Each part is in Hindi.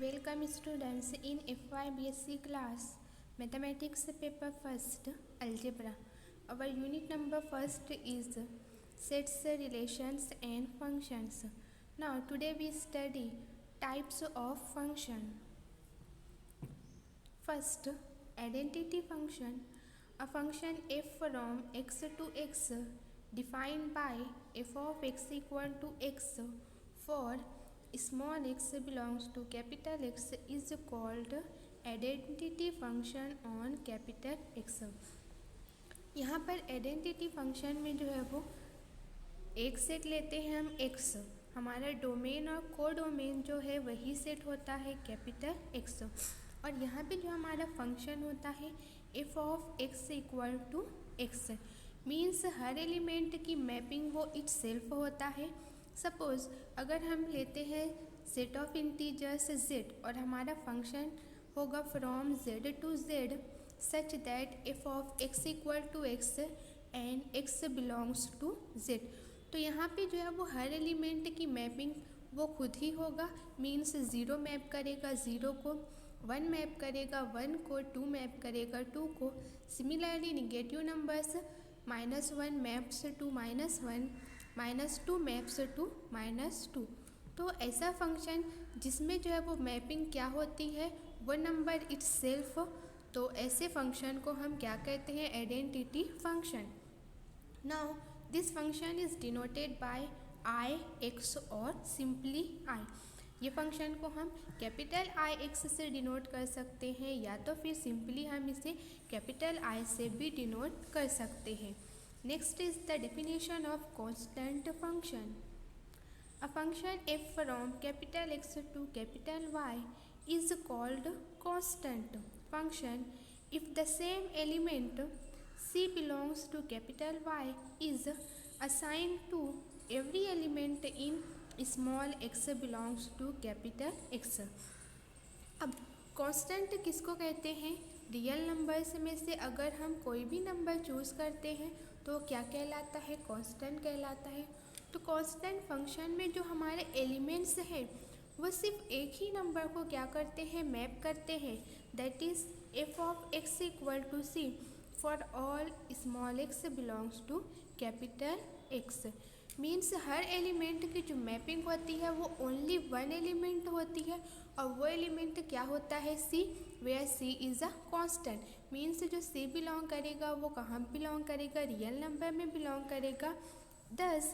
Welcome students in FY BSc class Mathematics paper first Algebra. Our unit number first is sets, relations and functions. Now today we study types of function. First, identity function. A function f from x to x defined by f of x equal to x for small x belongs to capital X is called identity function on capital X. यहाँ पर आइडेंटिटी फंक्शन में जो है वो एक सेट लेते हैं हम x, हमारा डोमेन और कोडोमेन जो है वही सेट होता है कैपिटल X, और यहाँ पे जो हमारा फंक्शन होता है f of x equal to x means हर एलिमेंट की मैपिंग वो इट सेल्फ होता है। सपोज़ अगर हम लेते हैं सेट ऑफ इंटीजर्स z और हमारा फंक्शन होगा from z to z such that f of x equal to x and x belongs to z, तो यहाँ पे जो है वो हर एलिमेंट की मैपिंग वो खुद ही होगा। मीन्स 0 मैप करेगा 0 को, 1 मैप करेगा 1 को, 2 मैप करेगा 2 को। Similarly negative numbers -1 maps to -1, -2 maps to -2। तो ऐसा फंक्शन जिसमें जो है वो मैपिंग क्या होती है वो नंबर इट्स सेल्फ, तो ऐसे फंक्शन को हम क्या कहते हैं identity function. Now this function is denoted by I x और सिंपली आई। ये फंक्शन को हम कैपिटल आई एक्स से डिनोट कर सकते हैं या तो फिर सिंपली हम इसे कैपिटल आई से भी डिनोट कर सकते हैं। Next is the definition of constant function. A function f from capital X to capital Y is called constant function if the same element C belongs to capital Y is assigned to every element in small x belongs to capital X। अब कांस्टेंट किसको कहते हैं? रियल नंबर्स में से अगर हम कोई भी नंबर चूज़ करते हैं तो क्या कहलाता है? कांस्टेंट कहलाता है। तो कांस्टेंट फंक्शन में जो हमारे एलिमेंट्स हैं वो सिर्फ एक ही नंबर को क्या करते हैं? मैप करते हैं, that is f of x equal to c for all small x belongs to capital X। Means हर एलिमेंट की जो मैपिंग होती है वो ओनली वन एलिमेंट होती है, और वो एलिमेंट क्या होता है? c, where c is a constant. Means जो c बिलोंग करेगा वो कहाँ बिलोंग करेगा? रियल नंबर में बिलोंग करेगा। Thus,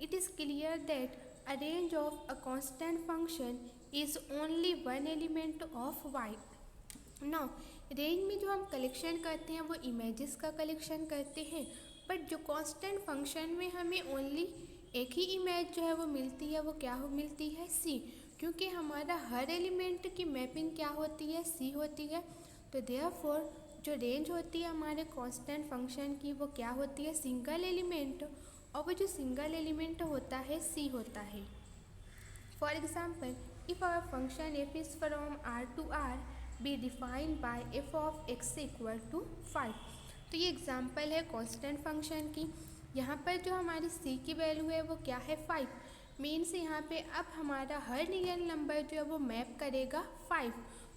it is clear that a range of a constant function is only one element of y. Now, range में जो हम कलेक्शन करते हैं वो इमेजेस का कलेक्शन करते हैं, बट जो कांस्टेंट फंक्शन में हमें ओनली एक ही इमेज जो है वो मिलती है, वो क्या मिलती है? c, क्योंकि हमारा हर एलिमेंट की मैपिंग क्या होती है? c होती है। तो देयरफॉर जो रेंज होती है हमारे कांस्टेंट फंक्शन की वो क्या होती है? सिंगल एलिमेंट, और वो जो सिंगल एलिमेंट होता है c होता है। For example if our function f is from r to r be defined by f of x equal to 5। तो ये एग्जाम्पल है कांस्टेंट फंक्शन की। यहाँ पर जो हमारी c की वैल्यू है वो क्या है? 5। मीन्स यहाँ पे अब हमारा हर रियल नंबर जो है वो मैप करेगा 5।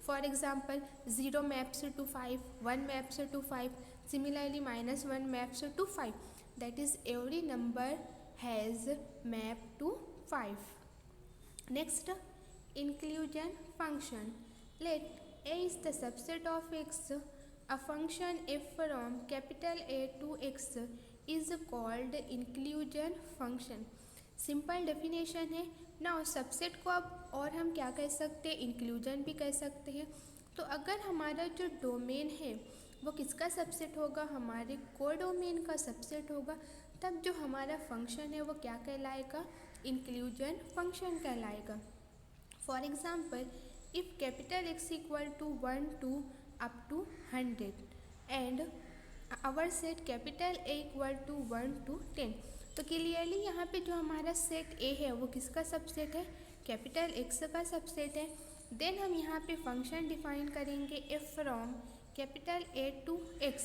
For example 0 maps to 5, 1 maps to 5, similarly -1 maps to 5, that is every number has map to 5. Next, inclusion function. Let a is the subset of x. A function f from capital A to x is called inclusion function. Simple definition है। नाउ सबसेट को अब और हम क्या कह सकते हैं? इंक्लूजन भी कह सकते हैं। तो अगर हमारा जो डोमेन है वो किसका सबसेट होगा? हमारे कोडोमेन का सबसेट होगा, तब जो हमारा फंक्शन है वो क्या कहलाएगा? इंक्लूजन फंक्शन कहलाएगा। For example if capital X equal to 1 to up to 100 and our set capital A equal to 1 to 10, तो क्लियरली यहाँ पे जो हमारा सेट A है वो किसका सबसेट है? कैपिटल X का सबसेट है। देन हम यहाँ पे फंक्शन डिफाइन करेंगे f from capital A to x,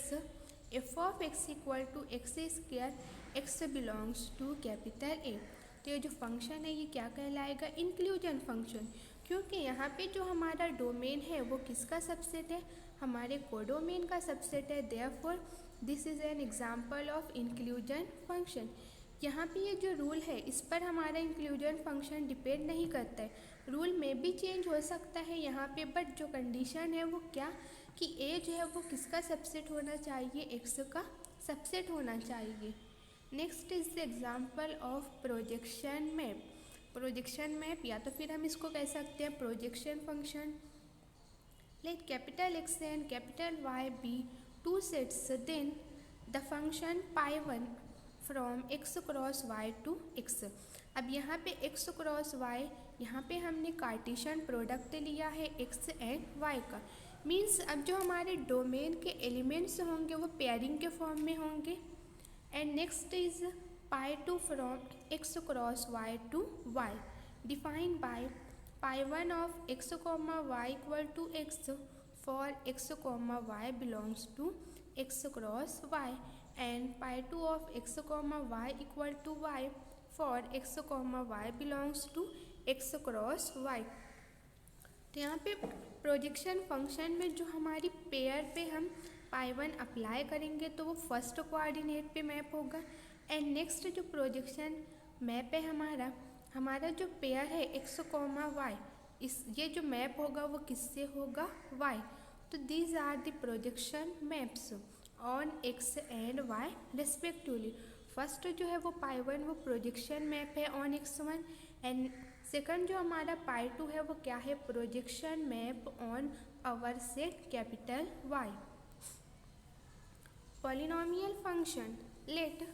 f of x equal to x square, x belongs to capital A। तो ये जो फंक्शन है ये क्या कहलाएगा? इंक्लूजन फंक्शन, क्योंकि यहाँ पे जो हमारा डोमेन है वो किसका सबसेट है, हमारे कोडोमेन का सबसेट है। Therefore this is an example of inclusion function. यहाँ पे ये जो रूल है इस पर हमारा इंक्लूजन फंक्शन डिपेंड नहीं करता है, रूल में भी चेंज हो सकता है यहाँ पे, बट जो कंडीशन है वो क्या कि ए जो है वो किसका सबसेट होना चाहिए, एक्स का सबसेट होना चाहिए। Next is the example of projection map. Projection map या तो फिर हम इसको कह सकते हैं projection function. Let capital X and capital Y be two sets, then the function pi one from X cross Y to X. अब यहाँ पे एक्स क्रॉस वाई, यहाँ पे हमने कार्टेशियन प्रोडक्ट लिया है एक्स एंड वाई का, मीन्स अब जो हमारे डोमेन के एलिमेंट्स होंगे वो पेयरिंग के फॉर्म में होंगे। And next is pi two from X cross Y to Y, defined by pi one of X comma Y equal to X for X comma Y belongs to X cross Y, and pi two of X comma Y equal to Y for X comma Y belongs to X cross Y. तो यहाँ पे प्रोजेक्शन फंक्शन में जो हमारी पेयर पे हम पाई वन अप्लाई करेंगे तो वो फर्स्ट कोऑर्डिनेट पे मैप होगा। एंड नेक्स्ट जो प्रोजेक्शन मैप है हमारा जो पेयर है एक्स कॉमा वाई, इस ये जो मैप होगा वो किससे होगा, वाई। तो these are the projection maps on X and Y respectively. First जो है वो पाई वन वो प्रोजेक्शन मैप है on X one, and second जो हमारा पाई टू है वो क्या है, projection map on our set capital Y. Polynomial function let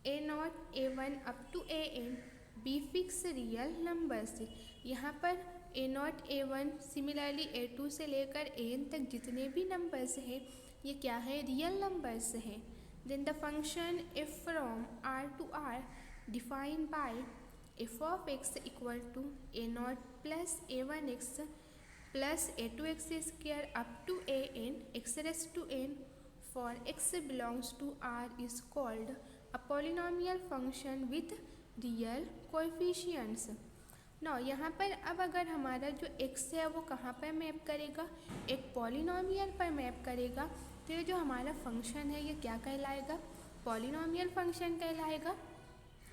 A naught A one up to A N be fix real numbers. यहाँ पर A naught A one similarly A two से लेकर ए एन तक जितने भी नंबर्स हैं ये क्या है, रियल नंबर्स हैं। Then the function F from R to R defined by F of X equal to A not plus A one X plus A two X square up to A N X raise to N for X belongs to R is called a polynomial function with real coefficients. ना यहाँ पर अब अगर हमारा जो x है वो कहाँ पर मैप करेगा, एक पॉलिनोमियल पर मैप करेगा, तो ये जो हमारा फंक्शन है ये क्या कहलाएगा, पॉलिनोमियल फंक्शन कहलाएगा।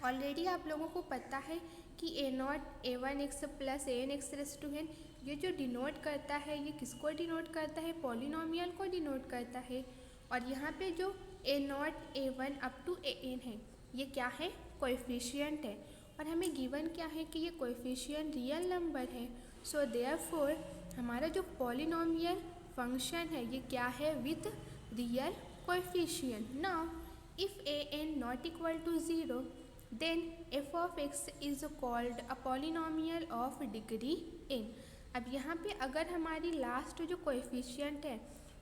ऑलरेडी आप लोगों को पता है कि A naught A one X plus A N X raise to N, ये जो डिनोट करता है ये किसको डिनोट करता है, पॉलिनोमियल को डिनोट करता है। और यहाँ पे जो A naught A one up to A N है ये क्या है, कोएफिशिएंट है, और हमें गिवन क्या है कि ये कोएफिशिएंट रियल नंबर है। सो देयरफॉर हमारा जो पॉलिनोमियल फंक्शन है ये क्या है, with real coefficient. Now if A N not equal to 0 then F of X is called a polynomial of degree n। अब यहाँ पे अगर हमारी लास्ट जो कोएफिशिएंट है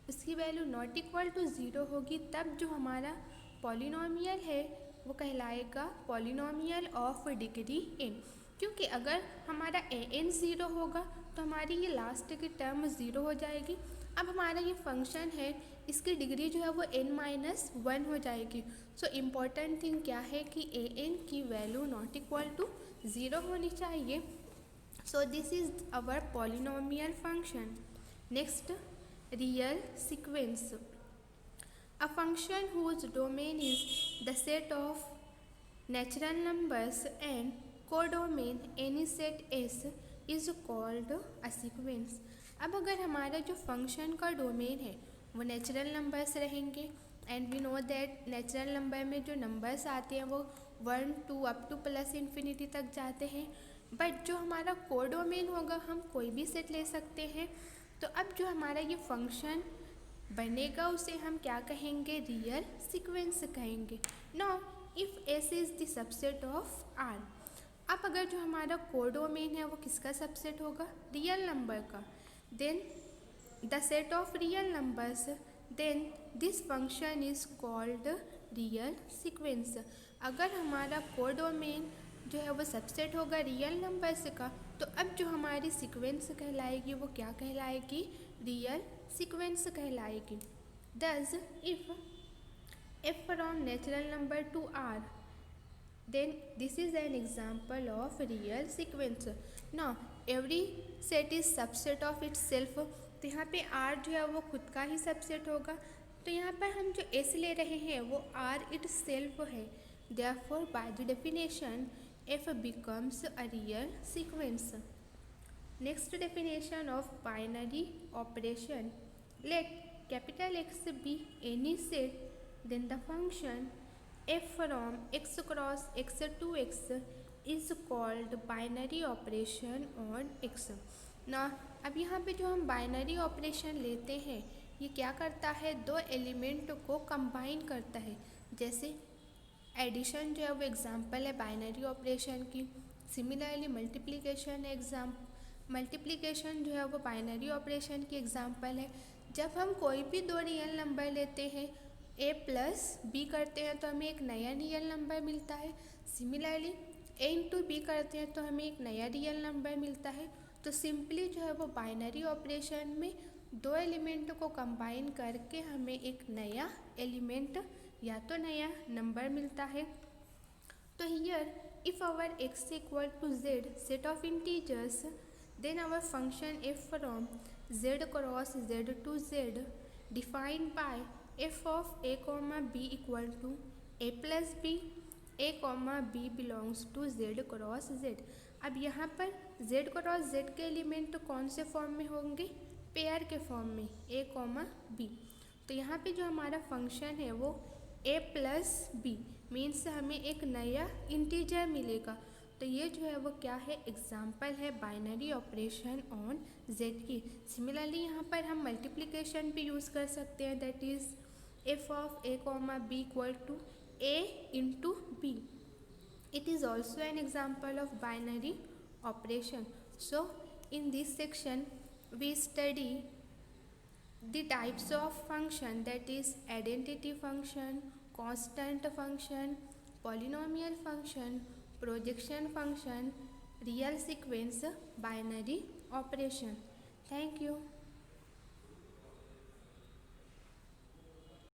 उसकी वैल्यू नॉट इक्वल टू 0 होगी तब जो हमारा पॉलिनोमियल है वो कहलाएगा पॉलिनोमियल ऑफ डिग्री n। क्योंकि अगर हमारा ए एन 0 होगा तो हमारी ये लास्ट की टर्म 0 हो जाएगी। अब हमारा ये फंक्शन है इसकी डिग्री जो है वो n-1 हो जाएगी। सो इम्पॉर्टेंट थिंग क्या है कि ए एन की वैल्यू नॉट इक्वल टू 0 होनी चाहिए। So this is our polynomial function. Next real sequence, a function whose domain is the set of natural numbers and codomain any set S is called a sequence। अब अगर हमारा जो फंक्शन का डोमेन है वो नेचुरल नंबर्स रहेंगे, and we know that natural number में जो नंबर्स आते हैं वो 1 2 अप टू प्लस इन्फिनिटी तक जाते हैं, बट जो हमारा कोडोमेन होगा हम कोई भी सेट ले सकते हैं। तो अब जो हमारा ये फंक्शन बनेगा उसे हम क्या कहेंगे, रियल सीक्वेंस कहेंगे। Now if S is the subset of R, अब अगर जो हमारा कोडोमेन है वो किसका सबसेट होगा, रियल नंबर का, then the set of real numbers, then this function is called real sequence. अगर हमारा कोडोमेन जो है वो सबसेट होगा रियल नंबर्स का, तो अब जो हमारी सीक्वेंस कहलाएगी वो क्या कहलाएगी, रियल सीक्वेंस कहलाएगी। Thus if from natural number to R, then this is an example of real sequence। Now every set is subset of its self. तो यहाँ पे आर जो है वो खुद का ही सबसेट होगा। तो यहाँ पर हम जो एस ले रहे हैं वो आर इट्स सेल्फ है। Therefore by the definition F becomes a real sequence. Next definition of binary operation. Let capital X be any set, then the function f from x cross x to x is called binary operation on x. ना अब यहाँ पे जो हम बाइनरी ऑपरेशन लेते हैं ये क्या करता है, दो एलिमेंट को कंबाइन करता है। जैसे एडिशन जो है वो एग्जांपल है बाइनरी ऑपरेशन की। सिमिलरली मल्टीप्लिकेशन जो है वो बाइनरी ऑपरेशन की एग्जांपल है। जब हम कोई भी दो रियल नंबर लेते हैं a प्लस b करते हैं तो हमें एक नया रियल नंबर मिलता है। सिमिलरली a इंटू बी करते हैं तो हमें एक नया रियल नंबर मिलता है। तो सिंपली जो है वो बाइनरी ऑपरेशन में दो एलिमेंट को कंबाइन करके हमें एक नया एलिमेंट या तो नया नंबर मिलता है। तो here if our x equal to z set of integers, then our function f from z cross z to z defined by f of a comma b equal to a plus b, a comma b belongs to z cross z। अब यहाँ पर z क्रॉस z के एलिमेंट कौन से फॉर्म में होंगे, पेयर के फॉर्म में a कॉमा b। तो यहाँ पे जो हमारा फंक्शन है वो a प्लस बी मीन्स हमें एक नया इंटीजर मिलेगा। तो ये जो है वो क्या है, एग्जाम्पल है बाइनरी ऑपरेशन ऑन z की। सिमिलरली यहाँ पर हम मल्टीप्लिकेशन भी यूज़ कर सकते हैं, that is f of a comma b equal to a into B. It is also an example of binary operation. So in this section we study the types of function, that is identity function, constant function, polynomial function, projection function, real sequence, binary operation. Thank you.